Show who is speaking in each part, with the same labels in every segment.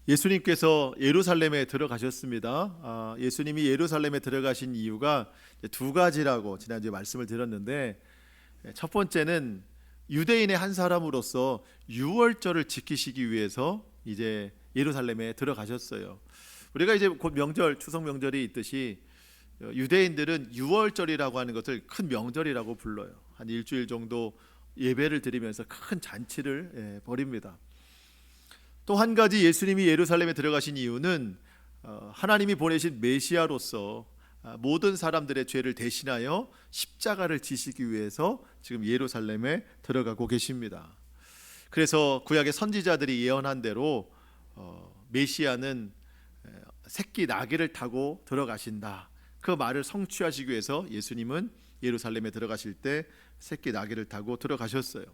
Speaker 1: 예수님께서 예루살렘에 들어가셨습니다. 예수님이 예루살렘에 들어가신 이유가 두 가지라고 지난주에 말씀을 드렸는데, 첫 번째는 유대인의 한 사람으로서 유월절을 지키시기 위해서 이제 예루살렘에 들어가셨어요. 우리가 이제 곧 명절, 추석 명절이 있듯이 유대인들은 유월절이라고 하는 것을 큰 명절이라고 불러요. 한 일주일 정도 예배를 드리면서 큰 잔치를 벌입니다. 또 한 가지 예수님이 예루살렘에 들어가신 이유는 하나님이 보내신 메시아로서 모든 사람들의 죄를 대신하여 십자가를 지시기 위해서 지금 예루살렘에 들어가고 계십니다. 그래서 구약의 선지자들이 예언한 대로 메시아는 새끼 나귀를 타고 들어가신다. 그 말을 성취하시기 위해서 예수님은 예루살렘에 들어가실 때 새끼 나귀를 타고 들어가셨어요.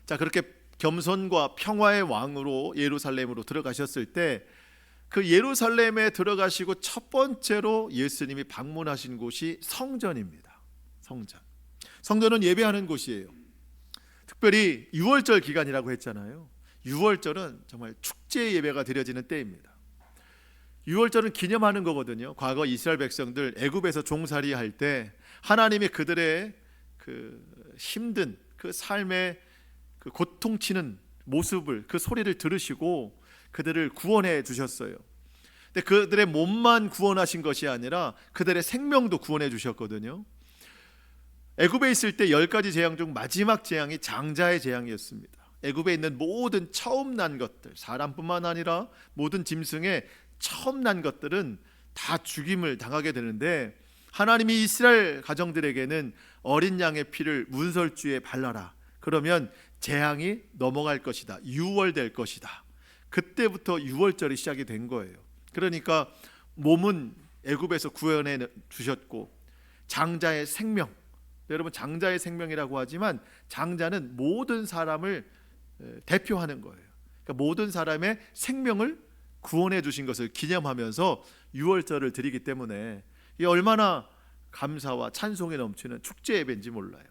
Speaker 1: 자, 그렇게 겸손과 평화의 왕으로 예루살렘으로 들어가셨을 때 그 예루살렘에 들어가시고 첫 번째로 예수님이 방문하신 곳이 성전입니다. 성전. 성전은 예배하는 곳이에요. 특별히 유월절 기간이라고 했잖아요. 유월절은 정말 축제 예배가 드려지는 때입니다. 유월절은 기념하는 거거든요. 과거 이스라엘 백성들 애굽에서 종살이 할 때 하나님이 그들의 그 힘든 그 삶의 그 고통치는 모습을, 그 소리를 들으시고 그들을 구원해 주셨어요. 근데 그들의 몸만 구원하신 것이 아니라 그들의 생명도 구원해 주셨거든요. 애굽에 있을 때 10가지 재앙 중 마지막 재앙이 장자의 재앙이었습니다. 애굽에 있는 모든 처음 난 것들, 사람뿐만 아니라 모든 짐승의 처음 난 것들은 다 죽임을 당하게 되는데, 하나님이 이스라엘 가정들에게는 어린 양의 피를 문설주에 발라라. 그러면 재앙이 넘어갈 것이다. 유월될 것이다. 그때부터 유월절이 시작이 된 거예요. 그러니까 몸은 애굽에서 구원해 주셨고, 장자의 생명, 여러분 장자의 생명이라고 하지만 장자는 모든 사람을 대표하는 거예요. 그러니까 모든 사람의 생명을 구원해 주신 것을 기념하면서 유월절을 드리기 때문에 이 얼마나 감사와 찬송이 넘치는 축제 예배인지 몰라요.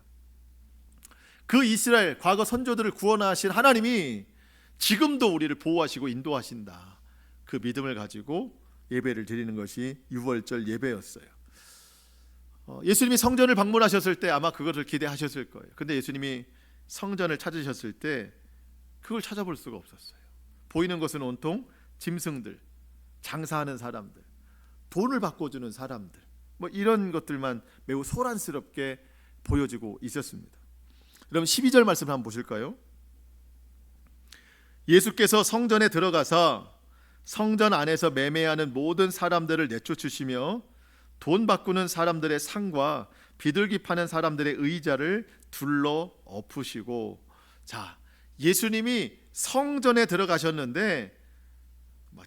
Speaker 1: 그 이스라엘 과거 선조들을 구원하신 하나님이 지금도 우리를 보호하시고 인도하신다. 그 믿음을 가지고 예배를 드리는 것이 유월절 예배였어요. 예수님이 성전을 방문하셨을 때 아마 그것을 기대하셨을 거예요. 근데 예수님이 성전을 찾으셨을 때 그걸 찾아볼 수가 없었어요. 보이는 것은 온통 짐승들, 장사하는 사람들, 돈을 바꿔주는 사람들, 뭐 이런 것들만 매우 소란스럽게 보여지고 있었습니다. 그럼 12절 말씀 한번 보실까요? 예수께서 성전에 들어가사 성전 안에서 매매하는 모든 사람들을 내쫓으시며 돈 바꾸는 사람들의 상과 비둘기 파는 사람들의 의자를 둘러 엎으시고, 자, 예수님이 성전에 들어가셨는데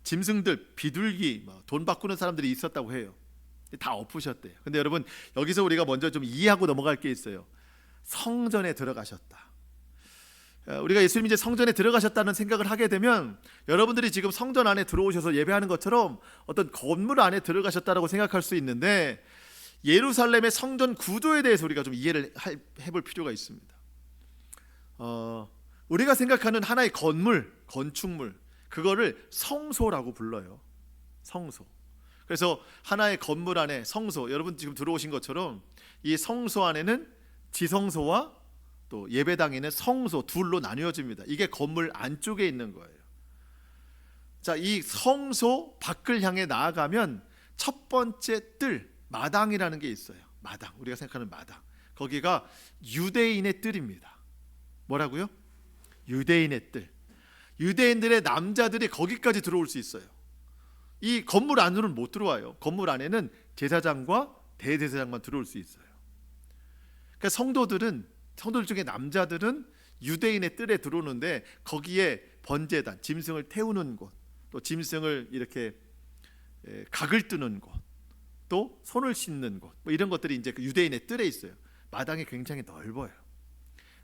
Speaker 1: 짐승들, 비둘기, 돈 바꾸는 사람들이 있었다고 해요. 다 엎으셨대요. 근데 여러분, 여기서 우리가 먼저 좀 이해하고 넘어갈 게 있어요. 성전에 들어가셨다. 우리가 예수님이 이제 성전에 들어가셨다는 생각을 하게 되면 여러분들이 지금 성전 안에 들어오셔서 예배하는 것처럼 어떤 건물 안에 들어가셨다라고 생각할 수 있는데, 예루살렘의 성전 구조에 대해서 우리가 좀 이해를 해볼 필요가 있습니다. 우리가 생각하는 하나의 건물, 건축물, 그거를 성소라고 불러요. 성소. 그래서 하나의 건물 안에 성소, 여러분 지금 들어오신 것처럼 이 성소 안에는 지성소와 또 예배당에는 성소 둘로 나뉘어집니다. 이게 건물 안쪽에 있는 거예요. 자, 이 성소 밖을 향해 나아가면 첫 번째 뜰, 마당이라는 게 있어요. 마당, 우리가 생각하는 마당. 거기가 유대인의 뜰입니다. 뭐라고요? 유대인의 뜰. 유대인들의 남자들이 거기까지 들어올 수 있어요. 이 건물 안으로는 못 들어와요. 건물 안에는 제사장과 대제사장만 들어올 수 있어요. 그러니까 성도들 중에 남자들은 유대인의 뜰에 들어오는데, 거기에 번제단, 짐승을 태우는 곳, 또 짐승을 이렇게 각을 뜨는 곳, 또 손을 씻는 곳, 뭐 이런 것들이 이제 그 유대인의 뜰에 있어요. 마당이 굉장히 넓어요.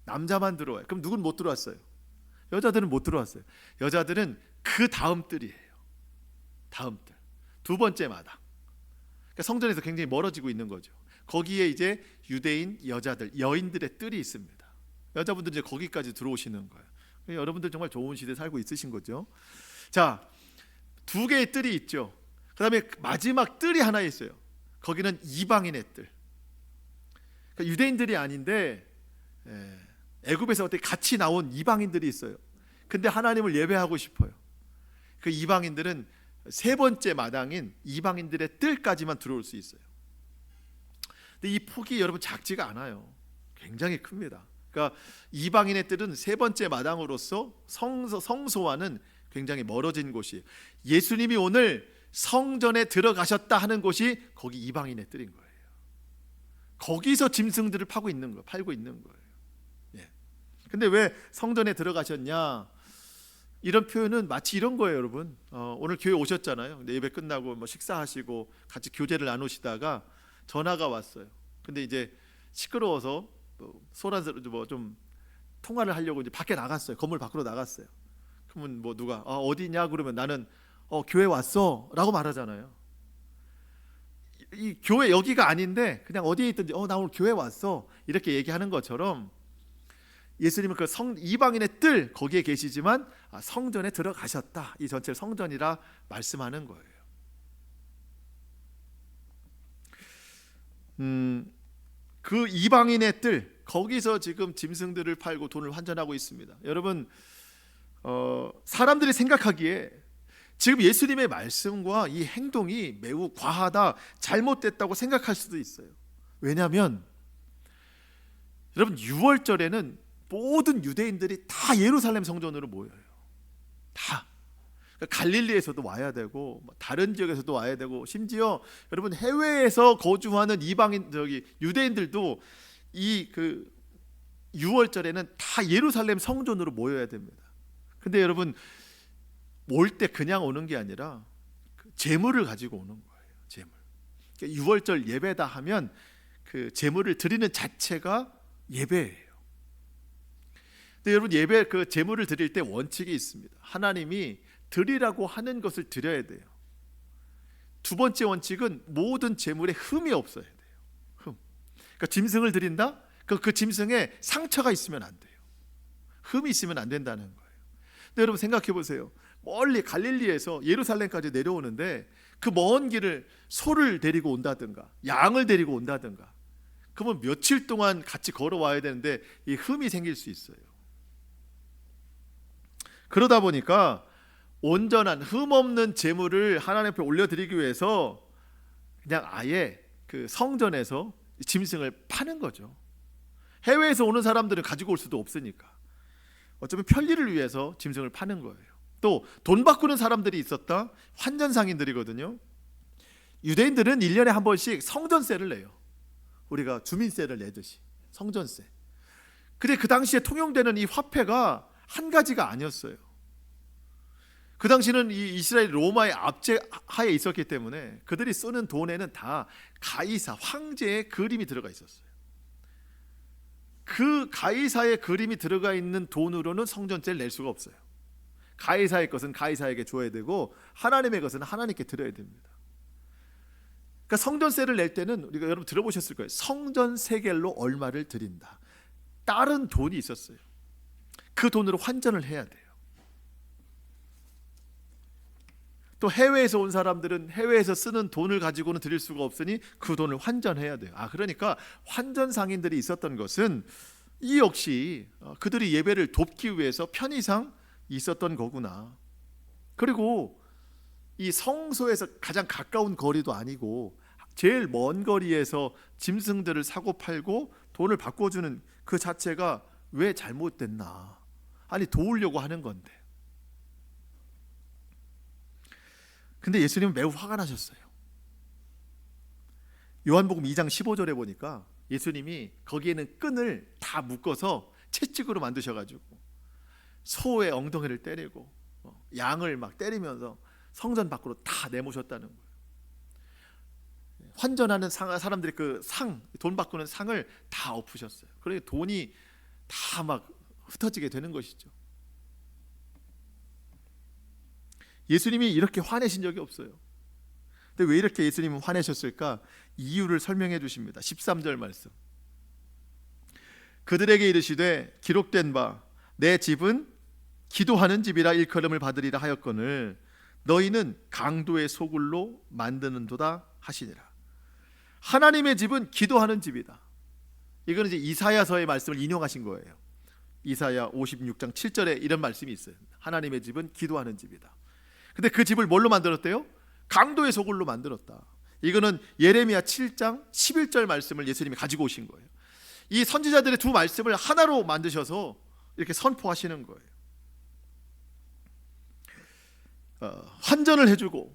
Speaker 1: 남자만 들어와요. 그럼 누군 못 들어왔어요? 여자들은 못 들어왔어요. 여자들은 그 다음 뜰이에요. 다음 뜰, 두 번째 마당. 그러니까 성전에서 굉장히 멀어지고 있는 거죠. 거기에 이제 유대인 여자들, 여인들의 뜰이 있습니다. 여자분들 이제 거기까지 들어오시는 거예요. 여러분들 정말 좋은 시대에 살고 있으신 거죠. 자, 두 개의 뜰이 있죠. 그 다음에 마지막 뜰이 하나 있어요. 거기는 이방인의 뜰. 그러니까 유대인들이 아닌데 애굽에서 어떻게 같이 나온 이방인들이 있어요. 근데 하나님을 예배하고 싶어요. 그 이방인들은 세 번째 마당인 이방인들의 뜰까지만 들어올 수 있어요. 근데 이 폭이 여러분 작지가 않아요. 굉장히 큽니다. 그러니까 이방인의 뜰은 세 번째 마당으로서 성소와는 굉장히 멀어진 곳이, 예수님이 오늘 성전에 들어가셨다 하는 곳이 거기 이방인의 뜰인 거예요. 거기서 짐승들을 팔고 있는 거예요. 예. 근데 왜 성전에 들어가셨냐? 이런 표현은 마치 이런 거예요, 여러분. 오늘 교회 오셨잖아요. 근데 예배 끝나고 뭐 식사하시고 같이 교제를 나누시다가 전화가 왔어요. 근데 이제 시끄러워서 소란스러워 좀 통화를 하려고 이제 밖에 나갔어요. 건물 밖으로 나갔어요. 그러면 뭐 누가 어디냐 그러면 나는 교회 왔어라고 말하잖아요. 이 교회 여기가 아닌데 그냥 어디에 있든지 나 오늘 교회 왔어 이렇게 얘기하는 것처럼 예수님은 그 이방인의 뜰 거기에 계시지만 성전에 들어가셨다, 이 전체를 성전이라 말씀하는 거예요. 그 이방인의 뜰 거기서 지금 짐승들을 팔고 돈을 환전하고 있습니다. 여러분 사람들이 생각하기에 지금 예수님의 말씀과 이 행동이 매우 과하다, 잘못됐다고 생각할 수도 있어요. 왜냐하면 여러분 6월절에는 모든 유대인들이 다 예루살렘 성전으로 모여요. 다. 그러니까 갈릴리에서도 와야 되고 다른 지역에서도 와야 되고 심지어 여러분 해외에서 거주하는 이방인 유대인들도 이 6월절에는 다 예루살렘 성전으로 모여야 됩니다. 근데 여러분 올 때 그냥 오는 게 아니라 제물을 가지고 오는 거예요. 제물. 그러니까 6월절 예배다 하면 그 제물을 드리는 자체가 예배예요. 근데 여러분 예배 그 제물을 드릴 때 원칙이 있습니다. 하나님이 드리라고 하는 것을 드려야 돼요. 두 번째 원칙은 모든 제물에 흠이 없어야 돼요. 흠. 그러니까 짐승을 드린다? 그 짐승에 상처가 있으면 안 돼요. 흠이 있으면 안 된다는 거예요. 근데 여러분 생각해 보세요. 멀리 갈릴리에서 예루살렘까지 내려오는데 그 먼 길을 소를 데리고 온다든가 양을 데리고 온다든가 그러면 며칠 동안 같이 걸어와야 되는데 이 흠이 생길 수 있어요. 그러다 보니까 온전한 흠 없는 제물을 하나님 앞에 올려드리기 위해서 그냥 아예 그 성전에서 짐승을 파는 거죠. 해외에서 오는 사람들은 가지고 올 수도 없으니까 어쩌면 편리를 위해서 짐승을 파는 거예요. 또 돈 바꾸는 사람들이 있었다. 환전상인들이거든요. 유대인들은 1년에 한 번씩 성전세를 내요. 우리가 주민세를 내듯이 성전세. 근데 그 당시에 통용되는 이 화폐가 한 가지가 아니었어요. 그 당시는 이 이스라엘 로마의 압제하에 있었기 때문에 그들이 쓰는 돈에는 다 가이사 황제의 그림이 들어가 있었어요. 그 가이사의 그림이 들어가 있는 돈으로는 성전세를 낼 수가 없어요. 가이사의 것은 가이사에게 줘야 되고 하나님의 것은 하나님께 드려야 됩니다. 그러니까 성전세를 낼 때는 우리가 여러분 들어보셨을 거예요. 성전 세겔로 얼마를 드린다. 다른 돈이 있었어요. 그 돈으로 환전을 해야 돼요. 또 해외에서 온 사람들은 해외에서 쓰는 돈을 가지고는 드릴 수가 없으니 그 돈을 환전해야 돼요. 그러니까 환전 상인들이 있었던 것은 이 역시 그들이 예배를 돕기 위해서 편의상 있었던 거구나. 그리고 이 성소에서 가장 가까운 거리도 아니고 제일 먼 거리에서 짐승들을 사고 팔고 돈을 바꿔주는 그 자체가 왜 잘못됐나? 아니 도우려고 하는 건데. 근데 예수님은 매우 화가 나셨어요. 요한복음 2장 15절에 보니까 예수님이 거기에는 끈을 다 묶어서 채찍으로 만드셔가지고 소의 엉덩이를 때리고 양을 막 때리면서 성전 밖으로 다 내모셨다는 거예요. 환전하는 사람들이 그 돈 바꾸는 상을 다 엎으셨어요. 그러니까 돈이 다 막 흩어지게 되는 것이죠. 예수님이 이렇게 화내신 적이 없어요. 근데 왜 이렇게 예수님은 화내셨을까? 이유를 설명해 주십니다. 13절 말씀. 그들에게 이르시되 기록된 바 내 집은 기도하는 집이라 일컬음을 받으리라 하였거늘 너희는 강도의 소굴로 만드는도다 하시니라. 하나님의 집은 기도하는 집이다. 이거는 이제 이사야서의 말씀을 인용하신 거예요. 이사야 56장 7절에 이런 말씀이 있어요. 하나님의 집은 기도하는 집이다. 근데 그 집을 뭘로 만들었대요? 강도의 소굴로 만들었다. 이거는 예레미야 7장 11절 말씀을 예수님이 가지고 오신 거예요. 이 선지자들의 두 말씀을 하나로 만드셔서 이렇게 선포하시는 거예요. 환전을 해주고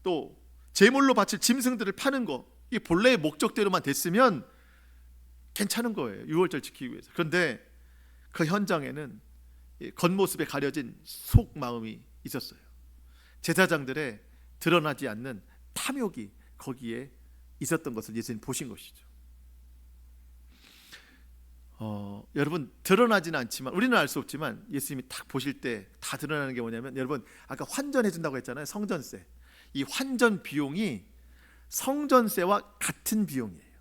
Speaker 1: 또 제물로 바칠 짐승들을 파는 거, 이 본래의 목적대로만 됐으면 괜찮은 거예요. 유월절 지키기 위해서. 그런데 그 현장에는 겉모습에 가려진 속마음이 있었어요. 제사장들의 드러나지 않는 탐욕이 거기에 있었던 것을 예수님 보신 것이죠. 여러분, 드러나지는 않지만, 우리는 알 수 없지만 예수님이 딱 보실 때 다 드러나는 게 뭐냐면, 여러분 아까 환전해 준다고 했잖아요. 성전세. 이 환전 비용이 성전세와 같은 비용이에요.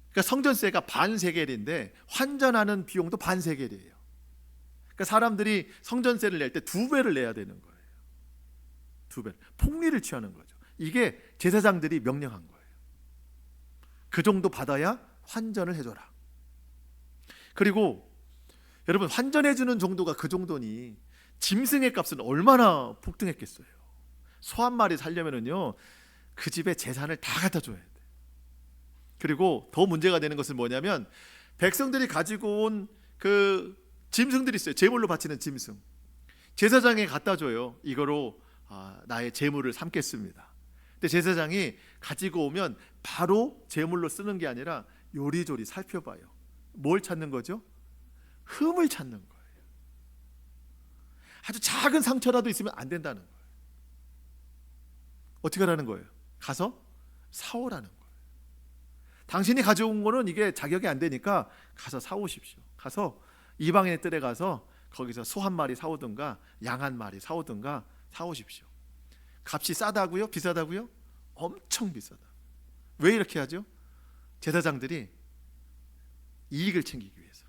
Speaker 1: 그러니까 성전세가 반세겔인데 환전하는 비용도 반세겔이에요. 그러니까 사람들이 성전세를 낼 때 2배를 내야 되는 거예요. 2배. 폭리를 취하는 거죠. 이게 제사장들이 명령한 거예요. 그 정도 받아야 환전을 해줘라. 그리고 여러분, 환전해주는 정도가 그 정도니 짐승의 값은 얼마나 폭등했겠어요. 소 한 마리 살려면은요, 그 집에 재산을 다 갖다 줘야 돼. 그리고 더 문제가 되는 것은 뭐냐면, 백성들이 가지고 온 그 짐승들이 있어요. 제물로 바치는 짐승. 제사장에 갖다 줘요. 이거로 나의 제물을 삼겠습니다. 근데 제사장이 가지고 오면 바로 제물로 쓰는 게 아니라 요리조리 살펴봐요. 뭘 찾는 거죠? 흠을 찾는 거예요. 아주 작은 상처라도 있으면 안 된다는 거예요. 어떻게 하라는 거예요? 가서 사오라는 거예요. 당신이 가져온 거는 이게 자격이 안 되니까 가서 사오십시오. 가서 이방인의 뜰에 가서 거기서 소 한 마리 사오든가 양 한 마리 사오든가 사오십시오. 값이 싸다고요? 비싸다고요? 엄청 비싸다. 왜 이렇게 하죠? 제사장들이 이익을 챙기기 위해서.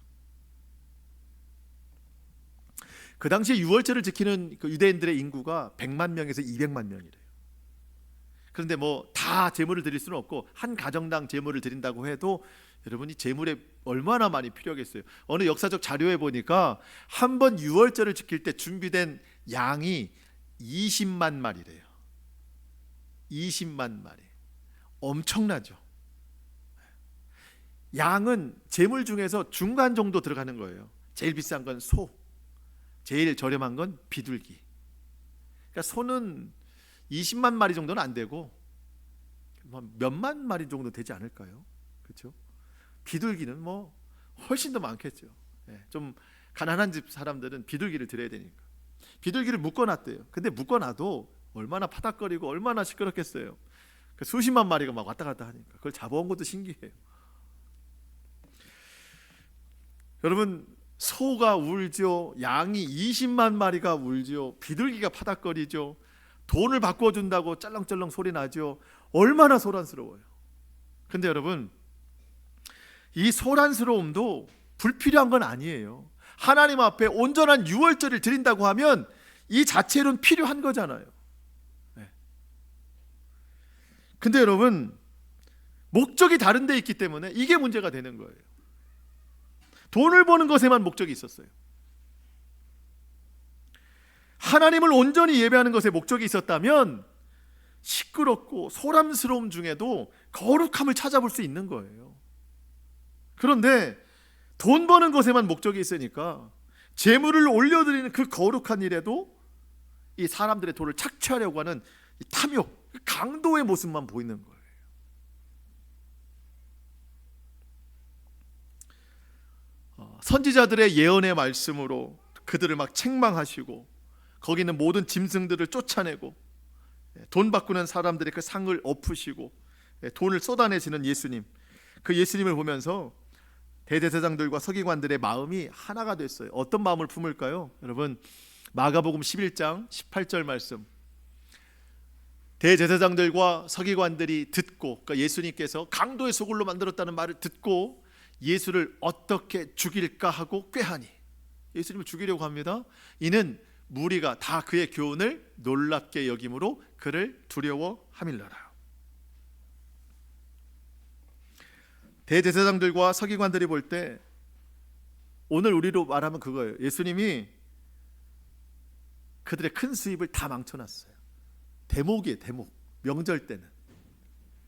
Speaker 1: 그 당시에 유월절을 지키는 그 유대인들의 인구가 100만 명에서 200만 명이래요. 그런데 뭐 다 제물을 드릴 수는 없고, 한 가정당 제물을 드린다고 해도 여러분이 제물에 얼마나 많이 필요하겠어요. 어느 역사적 자료에 보니까 한 번 유월절을 지킬 때 준비된 양이 20만 마리래요. 20만 마리. 엄청나죠. 양은 제물 중에서 중간 정도 들어가는 거예요. 제일 비싼 건 소, 제일 저렴한 건 비둘기. 그러니까 소는 20만 마리 정도는 안 되고 몇만 마리 정도 되지 않을까요? 그렇죠? 비둘기는 뭐 훨씬 더 많겠죠. 좀 가난한 집 사람들은 비둘기를 드려야 되니까 비둘기를 묶어놨대요. 근데 묶어놔도 얼마나 파닥거리고 얼마나 시끄럽겠어요. 수십만 마리가 막 왔다 갔다 하니까 그걸 잡아온 것도 신기해요. 여러분, 소가 울죠. 양이 20만 마리가 울죠. 비둘기가 파닥거리죠. 돈을 바꿔준다고 짤렁짤렁 소리 나죠. 얼마나 소란스러워요. 근데 여러분, 이 소란스러움도 불필요한 건 아니에요. 하나님 앞에 온전한 유월절을 드린다고 하면 이 자체로는 필요한 거잖아요. 근데 여러분, 목적이 다른 데 있기 때문에 이게 문제가 되는 거예요. 돈을 버는 것에만 목적이 있었어요. 하나님을 온전히 예배하는 것에 목적이 있었다면 시끄럽고 소란스러움 중에도 거룩함을 찾아볼 수 있는 거예요. 그런데 돈 버는 것에만 목적이 있으니까 재물을 올려드리는 그 거룩한 일에도 이 사람들의 돈을 착취하려고 하는 이 탐욕, 강도의 모습만 보이는 거예요. 선지자들의 예언의 말씀으로 그들을 막 책망하시고 거기 있는 모든 짐승들을 쫓아내고 돈 바꾸는 사람들의 그 상을 엎으시고 돈을 쏟아내시는 예수님, 그 예수님을 보면서 대제사장들과 서기관들의 마음이 하나가 됐어요. 어떤 마음을 품을까요? 여러분, 마가복음 11장 18절 말씀, 대제사장들과 서기관들이 듣고, 그러니까 예수님께서 강도의 소굴로 만들었다는 말을 듣고 예수를 어떻게 죽일까 하고 꾀하니, 예수님을 죽이려고 합니다. 이는 무리가 다 그의 교훈을 놀랍게 여김으로 그를 두려워함일러라. 대제사장들과 서기관들이 볼 때 오늘 우리로 말하면 그거예요. 예수님이 그들의 큰 수입을 다 망쳐놨어요. 대목이에요. 대목. 명절 때는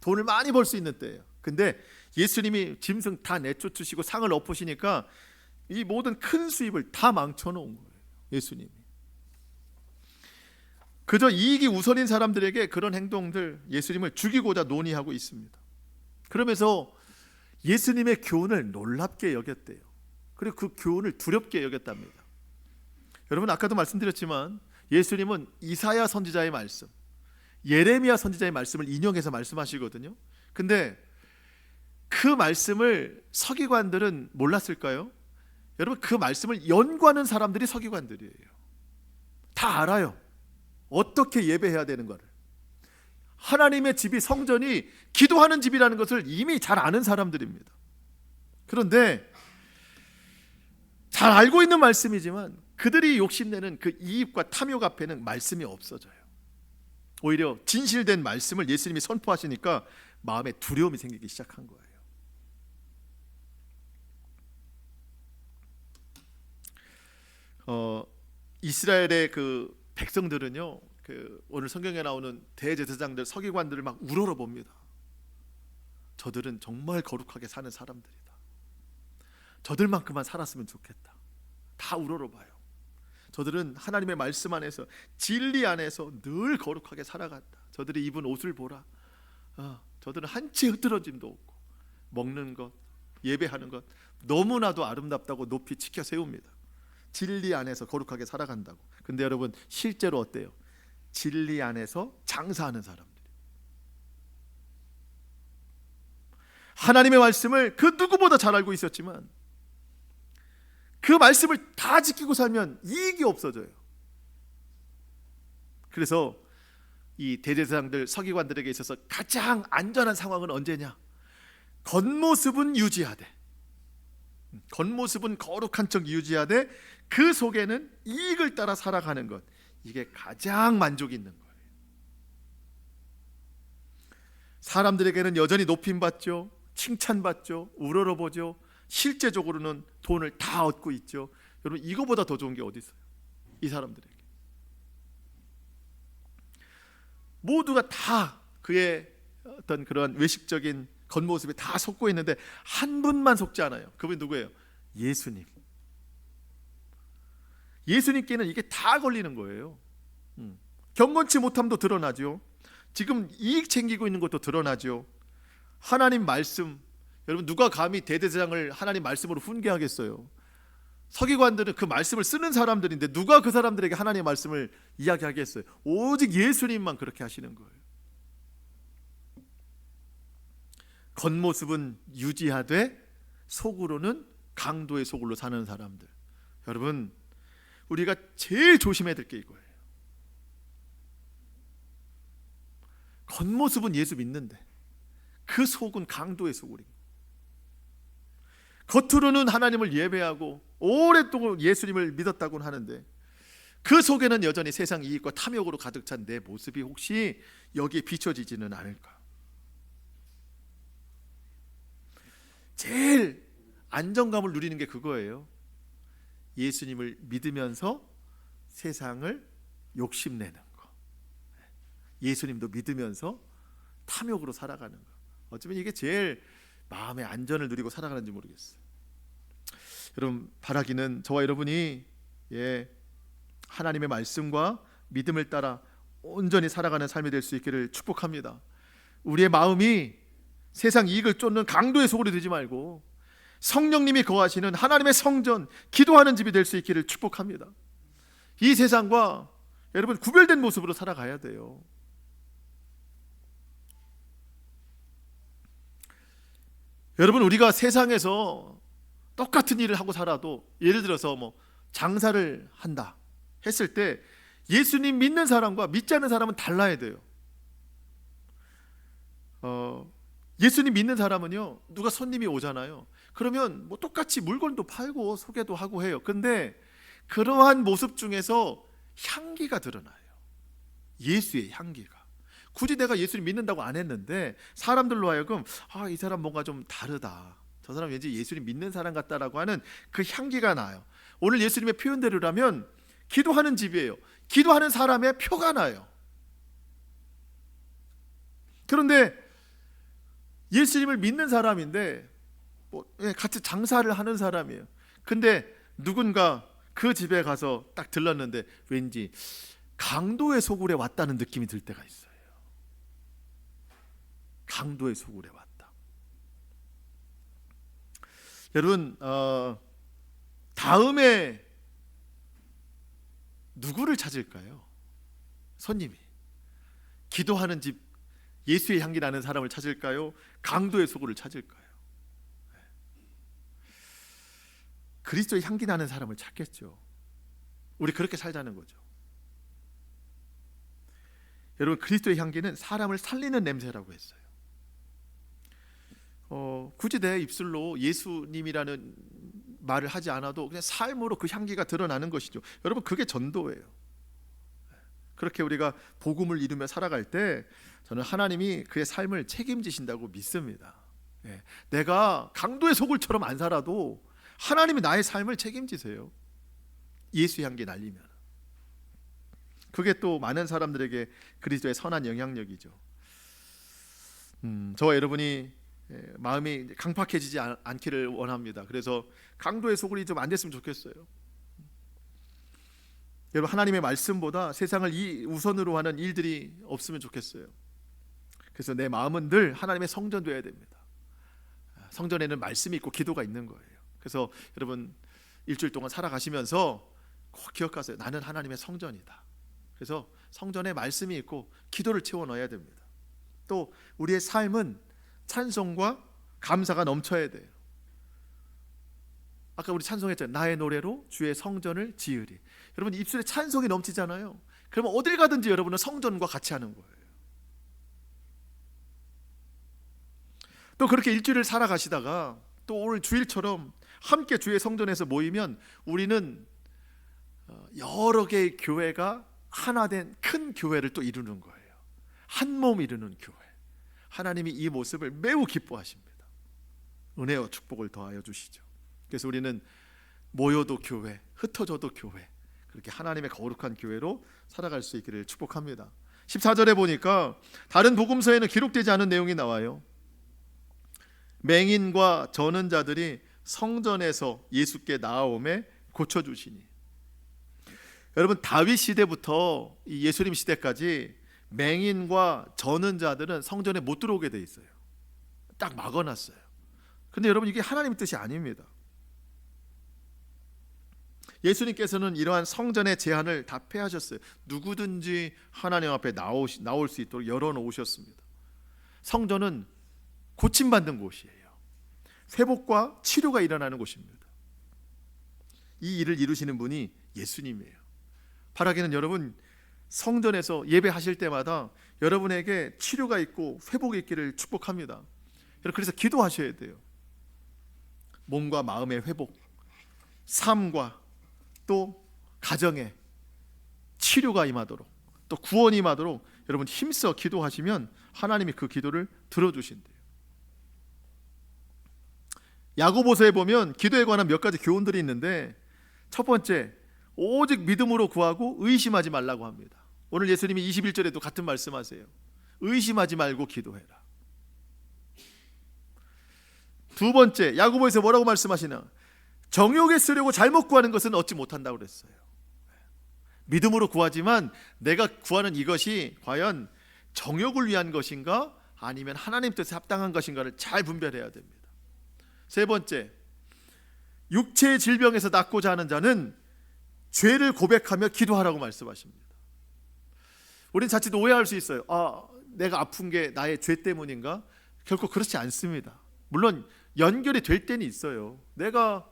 Speaker 1: 돈을 많이 벌 수 있는 때예요. 근데 예수님이 짐승 다 내쫓으시고 상을 엎으시니까 이 모든 큰 수입을 다 망쳐놓은 거예요. 예수님이. 그저 이익이 우선인 사람들에게 그런 행동들, 예수님을 죽이고자 논의하고 있습니다. 그러면서 예수님의 교훈을 놀랍게 여겼대요. 그리고 그 교훈을 두렵게 여겼답니다. 여러분, 아까도 말씀드렸지만 예수님은 이사야 선지자의 말씀, 예레미야 선지자의 말씀을 인용해서 말씀하시거든요. 근데 그 말씀을 서기관들은 몰랐을까요? 여러분, 그 말씀을 연구하는 사람들이 서기관들이에요. 다 알아요. 어떻게 예배해야 되는 거를. 하나님의 집이, 성전이 기도하는 집이라는 것을 이미 잘 아는 사람들입니다. 그런데 잘 알고 있는 말씀이지만 그들이 욕심내는 그 이익과 탐욕 앞에는 말씀이 없어져요. 오히려 진실된 말씀을 예수님이 선포하시니까 마음에 두려움이 생기기 시작한 거예요. 이스라엘의 그 백성들은요, 오늘 성경에 나오는 대제사장들, 서기관들을 막 우러러 봅니다. 저들은 정말 거룩하게 사는 사람들이다. 저들만큼만 살았으면 좋겠다. 다 우러러 봐요. 저들은 하나님의 말씀 안에서, 진리 안에서 늘 거룩하게 살아간다. 저들이 입은 옷을 보라. 저들은 한 채 흐트러짐도 없고 먹는 것, 예배하는 것 너무나도 아름답다고 높이 지켜 세웁니다. 진리 안에서 거룩하게 살아간다고. 근데 여러분, 실제로 어때요? 진리 안에서 장사하는 사람들, 하나님의 말씀을 그 누구보다 잘 알고 있었지만 그 말씀을 다 지키고 살면 이익이 없어져요. 그래서 이 대제사장들, 서기관들에게 있어서 가장 안전한 상황은 언제냐? 겉모습은 유지하되, 겉모습은 거룩한 척 유지하되 그 속에는 이익을 따라 살아가는 것, 이게 가장 만족이 있는 거예요. 사람들에게는 여전히 높임받죠, 칭찬받죠, 우러러보죠. 실제적으로는 돈을 다 얻고 있죠. 여러분, 이거보다 더 좋은 게 어디 있어요? 이 사람들에게 모두가 다 그의 어떤 그런 외식적인 겉모습에 다 속고 있는데 한 분만 속지 않아요. 그분이 누구예요? 예수님. 예수님께는 이게 다 걸리는 거예요. 경건치 못함도 드러나죠. 지금 이익 챙기고 있는 것도 드러나죠. 하나님 말씀, 여러분, 누가 감히 대제사장을 하나님 말씀으로 훈계하겠어요? 서기관들은 그 말씀을 쓰는 사람들인데 누가 그 사람들에게 하나님의 말씀을 이야기하겠어요? 오직 예수님만 그렇게 하시는 거예요. 겉모습은 유지하되 속으로는 강도의 속으로 사는 사람들. 여러분, 우리가 제일 조심해야 될 게 이거예요. 겉모습은 예수 믿는데 그 속은 강도의 속으로, 겉으로는 하나님을 예배하고 오랫동안 예수님을 믿었다고는 하는데 그 속에는 여전히 세상 이익과 탐욕으로 가득 찬 내 모습이 혹시 여기에 비춰지지는 않을까? 제일 안정감을 누리는 게 그거예요. 예수님을 믿으면서 세상을 욕심내는 거, 예수님도 믿으면서 탐욕으로 살아가는 거. 어쩌면 이게 제일 마음의 안전을 누리고 살아가는지 모르겠어요. 여러분, 바라기는 저와 여러분이 하나님의 말씀과 믿음을 따라 온전히 살아가는 삶이 될 수 있기를 축복합니다. 우리의 마음이 세상 이익을 쫓는 강도의 속으로 되지 말고 성령님이 거하시는 하나님의 성전, 기도하는 집이 될 수 있기를 축복합니다. 이 세상과 여러분 구별된 모습으로 살아가야 돼요. 여러분, 우리가 세상에서 똑같은 일을 하고 살아도, 예를 들어서 뭐 장사를 한다 했을 때 예수님 믿는 사람과 믿지 않는 사람은 달라야 돼요. 예수님 믿는 사람은요, 누가 손님이 오잖아요. 그러면 뭐 똑같이 물건도 팔고 소개도 하고 해요. 근데 그러한 모습 중에서 향기가 드러나요. 예수의 향기가. 굳이 내가 예수를 믿는다고 안 했는데 사람들로 하여금 이 사람 뭔가 좀 다르다, 저 사람 왠지 예수를 믿는 사람 같다라고 하는 그 향기가 나요. 오늘 예수님의 표현대로라면 기도하는 집이에요. 기도하는 사람의 표가 나요. 그런데 예수님을 믿는 사람인데 같이 장사를 하는 사람이에요. 근데 누군가 그 집에 가서 딱 들렀는데 왠지 강도의 소굴에 왔다는 느낌이 들 때가 있어요. 강도의 소굴에 왔다. 여러분, 다음에 누구를 찾을까요? 손님이 기도하는 집, 예수의 향기 나는 사람을 찾을까요? 강도의 소굴을 찾을까요? 그리스도의 향기 나는 사람을 찾겠죠. 우리 그렇게 살자는 거죠. 여러분, 그리스도의 향기는 사람을 살리는 냄새라고 했어요. 굳이 내 입술로 예수님이라는 말을 하지 않아도 그냥 삶으로 그 향기가 드러나는 것이죠. 여러분, 그게 전도예요. 그렇게 우리가 복음을 이루며 살아갈 때 저는 하나님이 그의 삶을 책임지신다고 믿습니다. 내가 강도의 소굴처럼 안 살아도 하나님이 나의 삶을 책임지세요. 예수 향기 날리면. 그게 또 많은 사람들에게 그리스도의 선한 영향력이죠. 저와 여러분이 마음이 강팍해지지 않기를 원합니다. 그래서 강도의 소굴이 좀 안 됐으면 좋겠어요. 여러분, 하나님의 말씀보다 세상을 우선으로 하는 일들이 없으면 좋겠어요. 그래서 내 마음은 늘 하나님의 성전 되어야 됩니다. 성전에는 말씀이 있고 기도가 있는 거예요. 그래서 여러분, 일주일 동안 살아가시면서 꼭 기억하세요. 나는 하나님의 성전이다. 그래서 성전에 말씀이 있고 기도를 채워 넣어야 됩니다. 또 우리의 삶은 찬송과 감사가 넘쳐야 돼요. 아까 우리 찬송했잖아요. 나의 노래로 주의 성전을 지으리. 여러분, 입술에 찬송이 넘치잖아요. 그러면 어딜 가든지 여러분은 성전과 같이 하는 거예요. 또 그렇게 일주일을 살아가시다가 또 오늘 주일처럼 함께 주의 성전에서 모이면 우리는 여러 개의 교회가 하나 된 큰 교회를 또 이루는 거예요. 한 몸 이루는 교회. 하나님이 이 모습을 매우 기뻐하십니다. 은혜와 축복을 더하여 주시죠. 그래서 우리는 모여도 교회, 흩어져도 교회, 그렇게 하나님의 거룩한 교회로 살아갈 수 있기를 축복합니다. 14절에 보니까 다른 복음서에는 기록되지 않은 내용이 나와요. 맹인과 저는 자들이 성전에서 예수께 나아오매 고쳐주시니. 여러분, 다윗 시대부터 예수님 시대까지 맹인과 저는 자들은 성전에 못 들어오게 돼 있어요. 딱 막아놨어요. 근데 여러분, 이게 하나님의 뜻이 아닙니다. 예수님께서는 이러한 성전의 제한을 다 폐하셨어요. 누구든지 하나님 앞에 나올 수 있도록 열어놓으셨습니다. 성전은 고침받는 곳이에요. 회복과 치료가 일어나는 곳입니다. 이 일을 이루시는 분이 예수님이에요. 바라기는 여러분, 성전에서 예배하실 때마다 여러분에게 치료가 있고 회복이 있기를 축복합니다. 여러분, 그래서 기도하셔야 돼요. 몸과 마음의 회복, 삶과 또 가정에 치료가 임하도록, 또 구원이 임하도록 여러분 힘써 기도하시면 하나님이 그 기도를 들어주신대요. 야고보서에 보면 기도에 관한 몇 가지 교훈들이 있는데, 첫 번째, 오직 믿음으로 구하고 의심하지 말라고 합니다. 오늘 예수님이 21절에도 같은 말씀하세요. 의심하지 말고 기도해라. 두 번째, 야고보에서 뭐라고 말씀하시나? 정욕에 쓰려고 잘못 구하는 것은 얻지 못한다고 그랬어요. 믿음으로 구하지만 내가 구하는 이것이 과연 정욕을 위한 것인가 아니면 하나님 뜻에 합당한 것인가를 잘 분별해야 됩니다. 세 번째, 육체의 질병에서 낫고자 하는 자는 죄를 고백하며 기도하라고 말씀하십니다. 우리는 자칫 오해할 수 있어요. 내가 아픈 게 나의 죄 때문인가? 결코 그렇지 않습니다. 물론 연결이 될 때는 있어요. 내가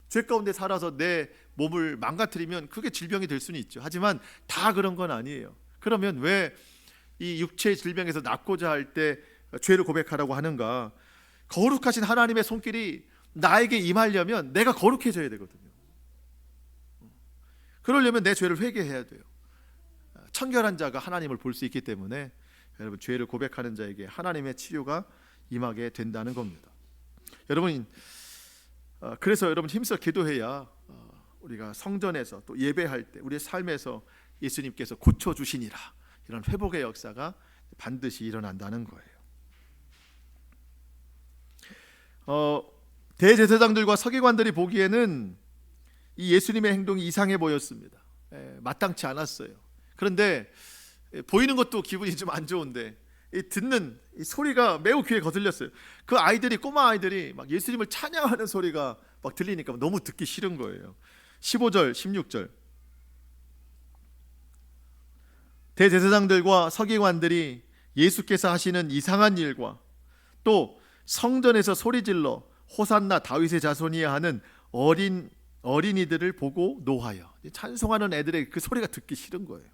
Speaker 1: 죄 가운데 살아서 내 몸을 망가뜨리면 그게 질병이 될 수는 있죠. 하지만 다 그런 건 아니에요. 그러면 왜 이 육체의 질병에서 낫고자 할 때 죄를 고백하라고 하는가? 거룩하신 하나님의 손길이 나에게 임하려면 내가 거룩해져야 되거든요. 그러려면 내 죄를 회개해야 돼요. 청결한 자가 하나님을 볼 수 있기 때문에 여러분, 죄를 고백하는 자에게 하나님의 치료가 임하게 된다는 겁니다. 여러분, 그래서 여러분 힘써 기도해야 우리가 성전에서 또 예배할 때 우리의 삶에서 예수님께서 고쳐주시니라, 이런 회복의 역사가 반드시 일어난다는 거예요. 대제사장들과 서기관들이 보기에는 이 예수님의 행동이 이상해 보였습니다. 마땅치 않았어요. 그런데 보이는 것도 기분이 좀 안 좋은데 듣는 이 소리가 매우 귀에 거슬렸어요. 그 아이들이, 꼬마 아이들이 막 예수님을 찬양하는 소리가 막 들리니까 너무 듣기 싫은 거예요. 15절 16절, 대제사장들과 서기관들이 예수께서 하시는 이상한 일과 또 성전에서 소리질러 호산나 다윗의 자손이야 하는 어린이들을 보고 노하여, 찬송하는 애들의 그 소리가 듣기 싫은 거예요.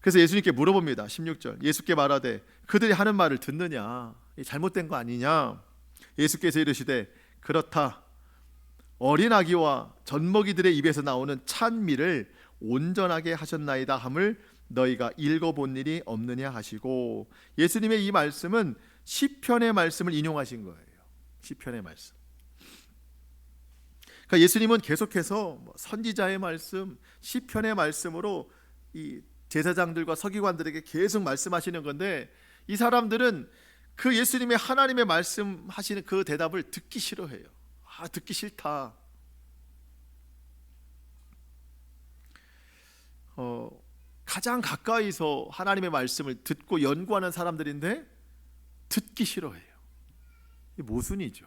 Speaker 1: 그래서 예수님께 물어봅니다. 16절, 예수께 말하되 그들이 하는 말을 듣느냐, 잘못된 거 아니냐? 예수께서 이르시되 그렇다. 어린 아기와 젖먹이들의 입에서 나오는 찬미를 온전하게 하셨나이다 함을 너희가 읽어본 일이 없느냐 하시고, 예수님의 이 말씀은 시편의 말씀을 인용하신 거예요. 시편의 말씀. 그러니까 예수님은 계속해서 선지자의 말씀, 시편의 말씀으로 이 제사장들과 서기관들에게 계속 말씀하시는 건데, 이 사람들은 그 예수님의 하나님의 말씀하시는 그 대답을 듣기 싫어해요. 듣기 싫다. 가장 가까이서 하나님의 말씀을 듣고 연구하는 사람들인데 듣기 싫어해요. 이게 모순이죠.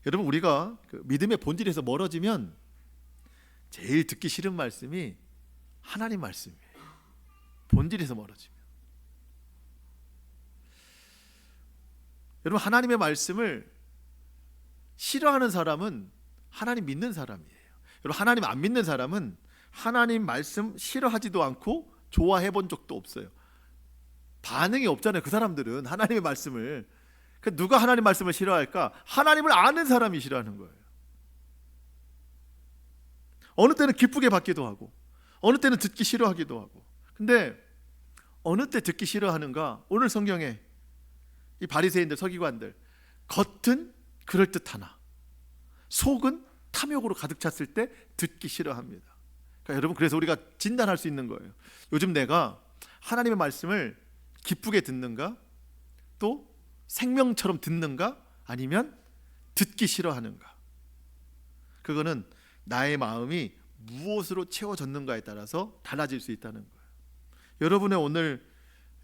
Speaker 1: 여러분, 우리가 그 믿음의 본질에서 멀어지면 제일 듣기 싫은 말씀이 하나님 말씀이에요. 본질에서 멀어지면. 여러분, 하나님의 말씀을 싫어하는 사람은 하나님 믿는 사람이에요. 여러분, 하나님 안 믿는 사람은 하나님 말씀 싫어하지도 않고 좋아해 본 적도 없어요. 반응이 없잖아요. 그 사람들은 하나님의 말씀을. 누가 하나님 말씀을 싫어할까? 하나님을 아는 사람이 싫어하는 거예요. 어느 때는 기쁘게 받기도 하고, 어느 때는 듣기 싫어하기도 하고. 근데 어느 때 듣기 싫어하는가? 오늘 성경에 이 바리새인들, 서기관들, 겉은 그럴듯하나 속은 탐욕으로 가득 찼을 때 듣기 싫어합니다. 그러니까 여러분, 그래서 우리가 진단할 수 있는 거예요. 요즘 내가 하나님의 말씀을 기쁘게 듣는가? 또 생명처럼 듣는가? 아니면 듣기 싫어하는가? 그거는 나의 마음이 무엇으로 채워졌는가에 따라서 달라질 수 있다는 거예요. 여러분의 오늘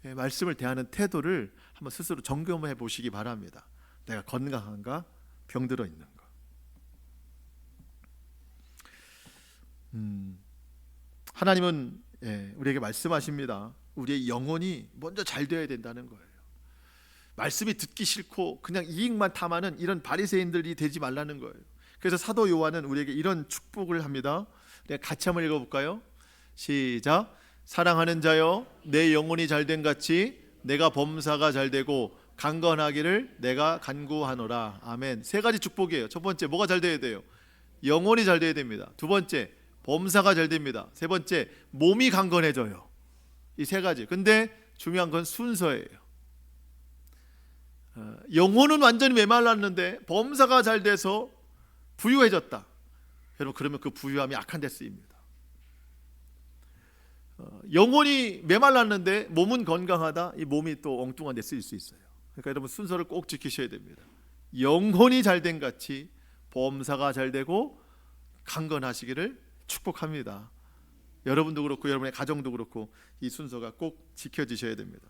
Speaker 1: 말씀을 대하는 태도를 한번 스스로 점검해 보시기 바랍니다. 내가 건강한가? 병들어 있는가? 하나님은 우리에게 말씀하십니다. 우리의 영혼이 먼저 잘 되어야 된다는 거예요. 말씀이 듣기 싫고 그냥 이익만 탐하는 이런 바리새인들이 되지 말라는 거예요. 그래서 사도 요한은 우리에게 이런 축복을 합니다. 같이 한번 읽어볼까요? 시작. 사랑하는 자여, 내 영혼이 잘된 같이 내가 범사가 잘되고 강건하기를 내가 간구하노라. 아멘. 세 가지 축복이에요. 첫 번째, 뭐가 잘 돼야 돼요? 영혼이 잘 돼야 됩니다. 두 번째, 범사가 잘 됩니다. 세 번째, 몸이 강건해져요. 이 세 가지. 근데 중요한 건 순서예요. 영혼은 완전히 메말랐는데 범사가 잘 돼서 부유해졌다. 여러분, 그러면 그 부유함이 악한 데 쓰입니다. 영혼이 메말랐는데 몸은 건강하다. 이 몸이 또 엉뚱한 데 쓰일 수 있어요. 그러니까 여러분, 순서를 꼭 지키셔야 됩니다. 영혼이 잘된 같이 범사가 잘 되고 강건하시기를 축복합니다. 여러분도 그렇고 여러분의 가정도 그렇고 이 순서가 꼭 지켜지셔야 됩니다.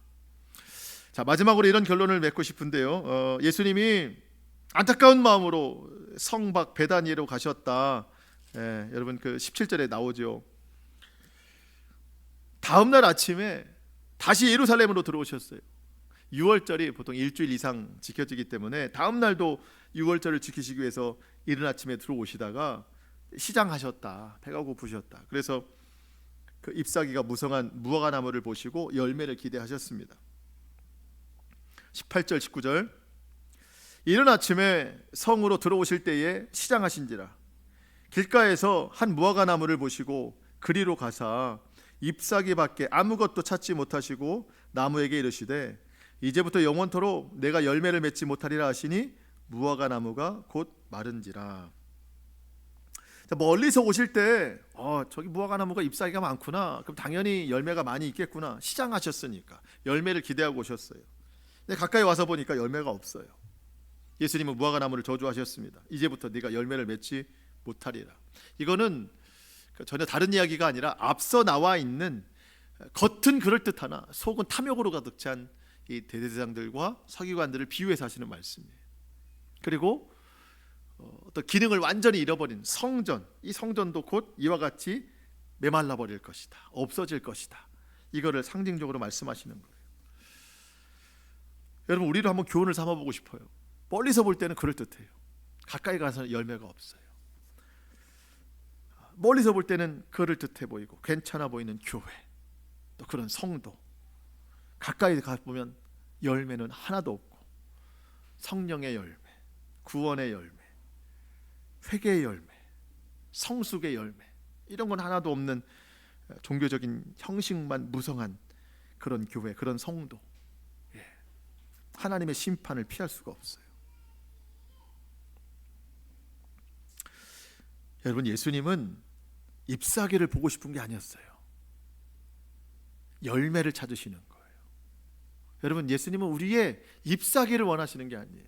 Speaker 1: 자, 마지막으로 이런 결론을 맺고 싶은데요. 예수님이 안타까운 마음으로 성박 베다니로 가셨다. 여러분, 그 17절에 나오죠. 다음 날 아침에 다시 예루살렘으로 들어오셨어요. 유월절이 보통 일주일 이상 지켜지기 때문에 다음 날도 유월절을 지키시기 위해서 이른 아침에 들어오시다가 시장하셨다. 배가 고프셨다. 그래서 그 잎사귀가 무성한 무화과나무를 보시고 열매를 기대하셨습니다. 18절 19절, 이른 아침에 성으로 들어오실 때에 시장하신지라 길가에서 한 무화과 나무를 보시고 그리로 가사 잎사귀 밖에 아무것도 찾지 못하시고 나무에게 이르시되 이제부터 영원토록 내가 열매를 맺지 못하리라 하시니 무화과 나무가 곧 마른지라. 자, 멀리서 오실 때 저기 무화과 나무가 잎사귀가 많구나, 그럼 당연히 열매가 많이 있겠구나, 시장하셨으니까 열매를 기대하고 오셨어요. 근데 가까이 와서 보니까 열매가 없어요. 예수님은 무화과 나무를 저주하셨습니다. 이제부터 네가 열매를 맺지 못하리라. 이거는 전혀 다른 이야기가 아니라 앞서 나와 있는 겉은 그럴듯하나 속은 탐욕으로 가득 찬 이 대제사장들과 서기관들을 비유해서 하시는 말씀이에요. 그리고 어떤 기능을 완전히 잃어버린 성전, 이 성전도 곧 이와 같이 메말라 버릴 것이다, 없어질 것이다, 이거를 상징적으로 말씀하시는 거예요. 여러분, 우리도 한번 교훈을 삼아보고 싶어요. 멀리서 볼 때는 그럴듯해요. 가까이 가서 열매가 없어요. 멀리서 볼 때는 그럴듯해 보이고 괜찮아 보이는 교회, 또 그런 성도, 가까이 가보면 열매는 하나도 없고 성령의 열매, 구원의 열매, 회개의 열매, 성숙의 열매, 이런 건 하나도 없는 종교적인 형식만 무성한 그런 교회, 그런 성도, 하나님의 심판을 피할 수가 없어요. 여러분, 예수님은 잎사귀를 보고 싶은 게 아니었어요. 열매를 찾으시는 거예요. 여러분, 예수님은 우리의 잎사귀를 원하시는 게 아니에요.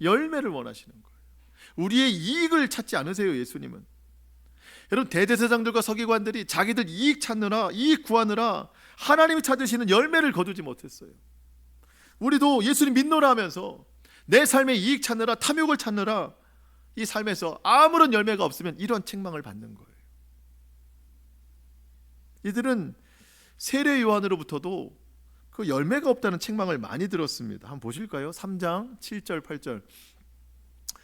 Speaker 1: 열매를 원하시는 거예요. 우리의 이익을 찾지 않으세요. 예수님은. 여러분, 대제사장들과 서기관들이 자기들 이익 찾느라, 이익 구하느라 하나님이 찾으시는 열매를 거두지 못했어요. 우리도 예수님 믿노라 하면서 내 삶의 이익 찾느라, 탐욕을 찾느라 이 삶에서 아무런 열매가 없으면 이런 책망을 받는 거예요. 이들은 세례 요한으로부터도 그 열매가 없다는 책망을 많이 들었습니다. 한번 보실까요? 3장 7절 8절.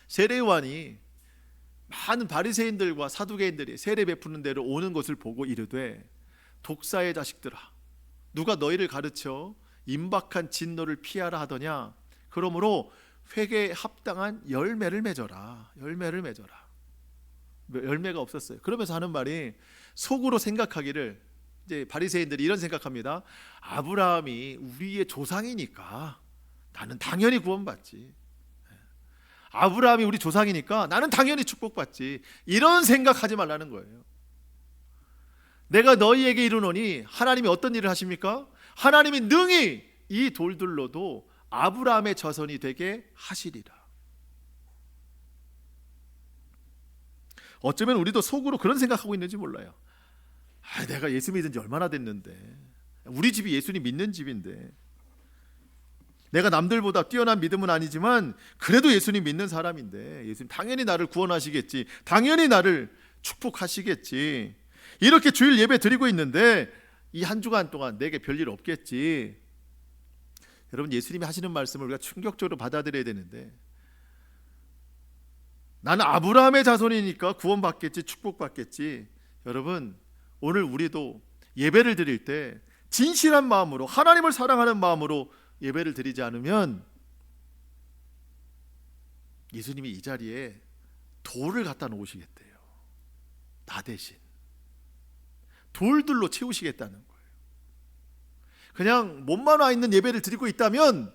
Speaker 1: 세례 요한이 많은 바리새인들과 사두개인들이 세례 베푸는 데로 오는 것을 보고 이르되 독사의 자식들아, 누가 너희를 가르쳐 임박한 진노를 피하라 하더냐? 그러므로 회개에 합당한 열매를 맺어라. 열매를 맺어라. 열매가 없었어요. 그러면서 하는 말이, 속으로 생각하기를, 이제 바리새인들이 이런 생각합니다. 아브라함이 우리의 조상이니까 나는 당연히 구원받지. 아브라함이 우리 조상이니까 나는 당연히 축복받지. 이런 생각하지 말라는 거예요. 내가 너희에게 이르노니 하나님이 어떤 일을 하십니까? 하나님이 능히 이 돌들로도 아브라함의 자손이 되게 하시리라. 어쩌면 우리도 속으로 그런 생각하고 있는지 몰라요. 내가 예수 믿은 지 얼마나 됐는데, 우리 집이 예수님 믿는 집인데, 내가 남들보다 뛰어난 믿음은 아니지만 그래도 예수님 믿는 사람인데 예수님 당연히 나를 구원하시겠지, 당연히 나를 축복하시겠지, 이렇게 주일 예배 드리고 있는데 이 한 주간 동안 내게 별일 없겠지. 여러분, 예수님이 하시는 말씀을 우리가 충격적으로 받아들여야 되는데, 나는 아브라함의 자손이니까 구원받겠지, 축복받겠지. 여러분, 오늘 우리도 예배를 드릴 때 진실한 마음으로, 하나님을 사랑하는 마음으로 예배를 드리지 않으면 예수님이 이 자리에 돌을 갖다 놓으시겠대요. 나 대신 돌들로 채우시겠다는 거예요. 그냥 몸만 와 있는 예배를 드리고 있다면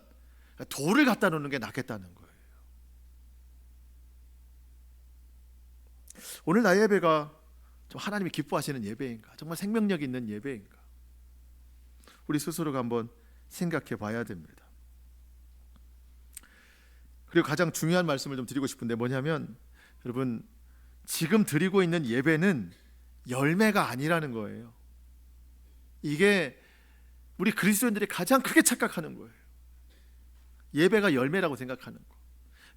Speaker 1: 돌을 갖다 놓는 게 낫겠다는 거예요. 오늘 나의 예배가 좀 하나님이 기뻐하시는 예배인가, 정말 생명력 있는 예배인가, 우리 스스로가 한번 생각해 봐야 됩니다. 그리고 가장 중요한 말씀을 좀 드리고 싶은데 뭐냐면, 여러분, 지금 드리고 있는 예배는 열매가 아니라는 거예요. 이게 우리 그리스도인들이 가장 크게 착각하는 거예요. 예배가 열매라고 생각하는 거,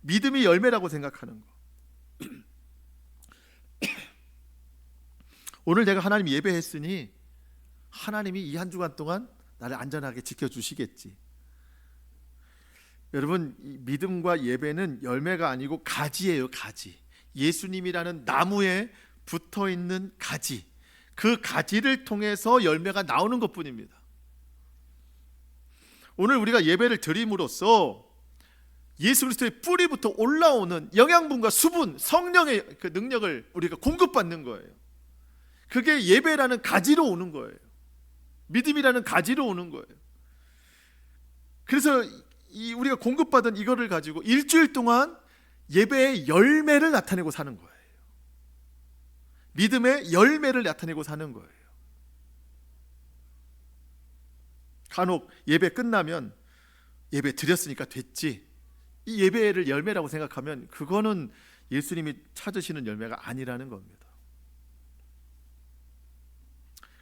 Speaker 1: 믿음이 열매라고 생각하는 거. 오늘 내가 하나님 예배했으니 하나님이 이 한 주간 동안 나를 안전하게 지켜주시겠지. 여러분, 이 믿음과 예배는 열매가 아니고 가지예요. 가지. 예수님이라는 나무에 붙어있는 가지, 그 가지를 통해서 열매가 나오는 것뿐입니다. 오늘 우리가 예배를 드림으로써 예수 그리스도의 뿌리부터 올라오는 영양분과 수분, 성령의 그 능력을 우리가 공급받는 거예요. 그게 예배라는 가지로 오는 거예요. 믿음이라는 가지로 오는 거예요. 그래서 우리가 공급받은 이거를 가지고 일주일 동안 예배의 열매를 나타내고 사는 거예요. 믿음의 열매를 나타내고 사는 거예요. 간혹 예배 끝나면 예배 드렸으니까 됐지, 이 예배를 열매라고 생각하면 그거는 예수님이 찾으시는 열매가 아니라는 겁니다.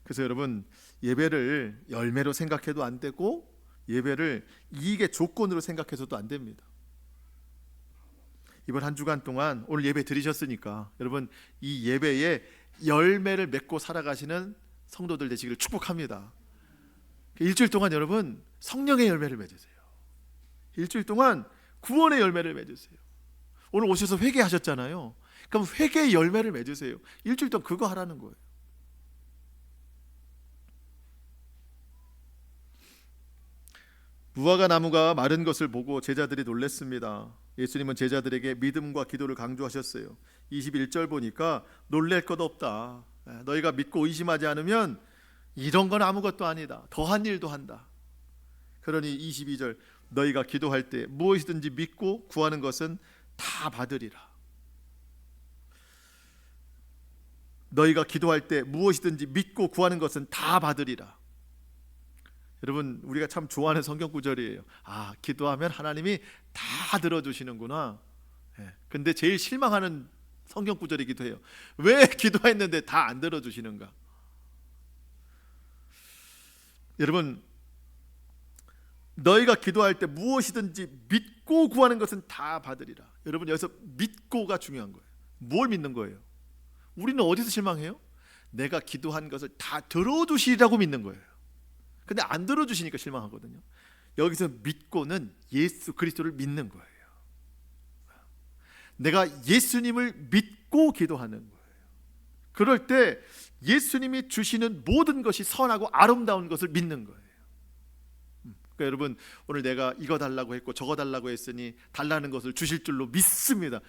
Speaker 1: 그래서 여러분, 예배를 열매로 생각해도 안 되고 예배를 이익의 조건으로 생각해서도 안 됩니다. 이번 한 주간 동안 오늘 예배 드리셨으니까 여러분, 이 예배에 열매를 맺고 살아가시는 성도들 되시기를 축복합니다. 일주일 동안 여러분, 성령의 열매를 맺으세요. 일주일 동안 구원의 열매를 맺으세요. 오늘 오셔서 회개하셨잖아요. 그럼 회개의 열매를 맺으세요. 일주일 동안 그거 하라는 거예요. 무화과 나무가 마른 것을 보고 제자들이 놀랐습니다. 예수님은 제자들에게 믿음과 기도를 강조하셨어요. 21절 보니까 놀랄 것 없다. 너희가 믿고 의심하지 않으면 이런 건 아무것도 아니다. 더한 일도 한다. 그러니 22절, 너희가 기도할 때 무엇이든지 믿고 구하는 것은 다 받으리라. 너희가 기도할 때 무엇이든지 믿고 구하는 것은 다 받으리라. 여러분, 우리가 참 좋아하는 성경 구절이에요. 아, 기도하면 하나님이 다 들어주시는구나. 근데 제일 실망하는 성경 구절이기도 해요. 왜 기도했는데 다 안 들어주시는가? 여러분, 너희가 기도할 때 무엇이든지 믿고 구하는 것은 다 받으리라. 여러분, 여기서 믿고가 중요한 거예요. 뭘 믿는 거예요? 우리는 어디서 실망해요? 내가 기도한 것을 다 들어주시리라고 믿는 거예요. 근데 안 들어주시니까 실망하거든요. 여기서 믿고는 예수 그리스도를 믿는 거예요. 내가 예수님을 믿고 기도하는 거예요. 그럴 때 예수님이 주시는 모든 것이 선하고 아름다운 것을 믿는 거예요. 그러니까 여러분, 오늘 내가 이거 달라고 했고 저거 달라고 했으니 달라는 것을 주실 줄로 믿습니다.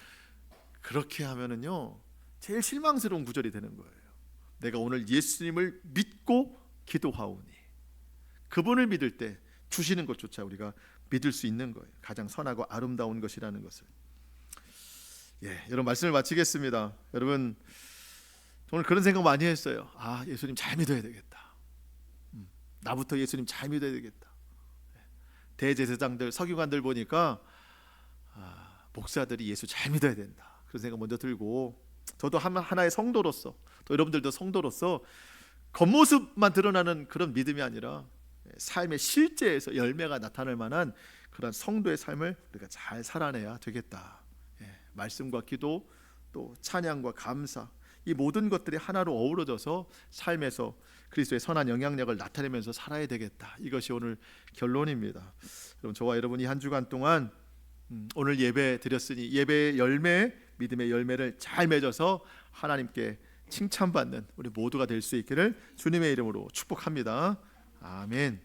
Speaker 1: 그렇게 하면은요, 제일 실망스러운 구절이 되는 거예요. 내가 오늘 예수님을 믿고 기도하오니, 그분을 믿을 때 주시는 것조차 우리가 믿을 수 있는 거예요. 가장 선하고 아름다운 것이라는 것을. 여러분, 말씀을 마치겠습니다. 여러분, 오늘 그런 생각 많이 했어요. 아, 예수님 잘 믿어야 되겠다. 나부터 예수님 잘 믿어야 되겠다. 대제사장들, 서기관들 보니까 목사들이 예수 잘 믿어야 된다, 그런 생각 먼저 들고, 저도 하나의 성도로서, 또 여러분들도 성도로서 겉모습만 드러나는 그런 믿음이 아니라 삶의 실제에서 열매가 나타날 만한 그런 성도의 삶을 우리가 잘 살아내야 되겠다. 말씀과 기도, 또 찬양과 감사, 이 모든 것들이 하나로 어우러져서 삶에서 그리스도의 선한 영향력을 나타내면서 살아야 되겠다. 이것이 오늘 결론입니다. 여러분, 저와 여러분이 한 주간 동안 오늘 예배 드렸으니 예배의 열매, 믿음의 열매를 잘 맺어서 하나님께 칭찬받는 우리 모두가 될 수 있기를 주님의 이름으로 축복합니다. 아멘.